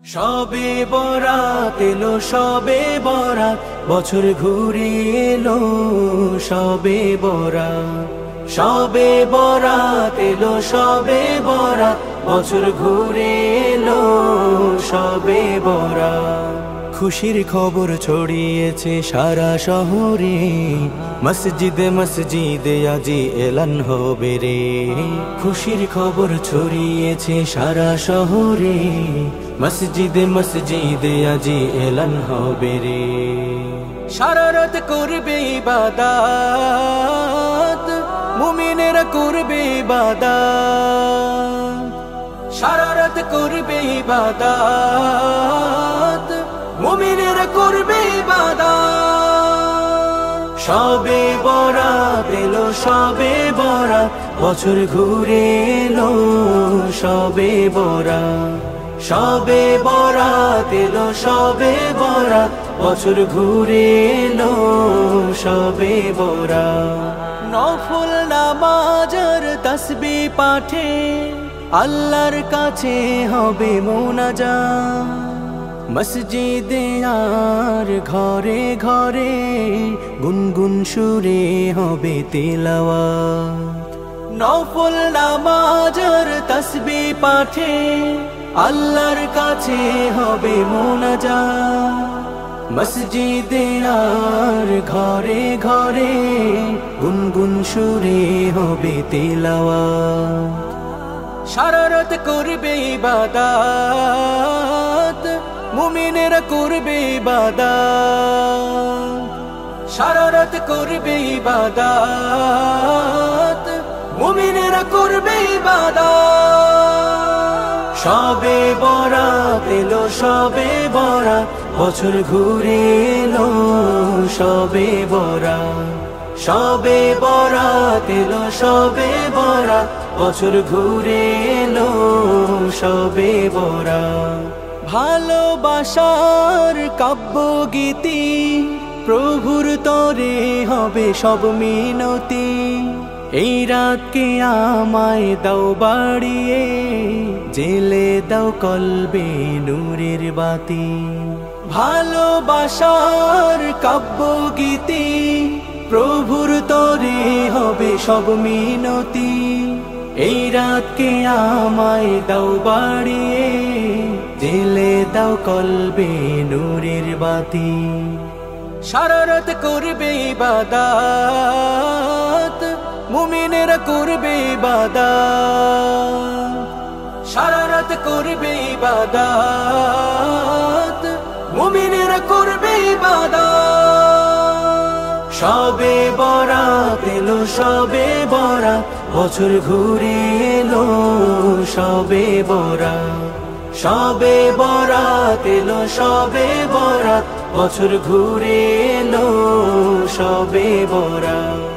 সবে বরাত এলো, সবে বরাত, বছর ঘুরে এলো সবে বরাত। সবে বরাত এলো, সবে বরাত, বছর ঘুরে এলো সবে বরাত। খুশির খবর ছড়িয়েছে সারা শহরে, মসজিদে মসজিদে আজি এলান হবে রে। খুশির খবর ছড়িয়েছে সারা শহরে, মসজিদে মসজিদে আজি এলান হবে রে। সারা রাত করবে ইবাদত, মুমিনেরা করবে ইবাদত। সারা রাত করবে ইবাদত, মুমিনেরা করবে ইবাদত। সবে বরাত এলো, সবে বরাত, বছর ঘুরে এলো সবে বরাত। সবে বরাত এলো, সবে বরাত, বছর ঘুরে এলো সবে বরাত। নফল নামাজ আর তাসবিহ পাঠে আল্লাহর কাছে হবে মোনাজাত। মসজিদে আর ঘরে ঘরে গুনগুন সুরে হবে তিলাওয়াত। নফল নামাজ আর তাসবিহ পাঠে আল্লাহর কাছে হবে মোনাজাত। মসজিদে আর ঘরে ঘরে গুনগুন সুরে হবে তিলাওয়াত। সারা রাত করবে ইবাদত, মুমিনেরা করবে ইবাদত। সারা রাত করবে ইবাদত, মুমিনেরা করবে ইবাদত। সবে বরাত এলো, সবে বরাত, বছর ঘুরে এলো সবে বরাত। সবে বরাত এলো, সবে বরাত, বছর ঘুরে এলো সবে বরাত। ভালোবাসার কাব্য গীতি প্রভুর তরে হবে সব মিনতি। এই রাতকে আমায় দাও বাড়িয়ে, জেলে দাও কলবে নূরের বাতি। ভালোবাসার কাব্য গীতি প্রভুর তরে হবে সব মিনতি। এই রাতকে আমায় দাও বাড়িয়ে, জেলে দাও কলবে নূরের বাতি। সারা রাত করবে ইবাদত, মুমিনেরা করবে ইবাদত। সারা রাত করবে ইবাদত, মুমিনেরা করবে ইবাদত। সবে বরাত এলো, সবে বরাত, বছর ঘুরে এলো সবে বরাত। সবে বরাত এলো, সবে বরাত, বছর ঘুরে এলো সবে বরাত।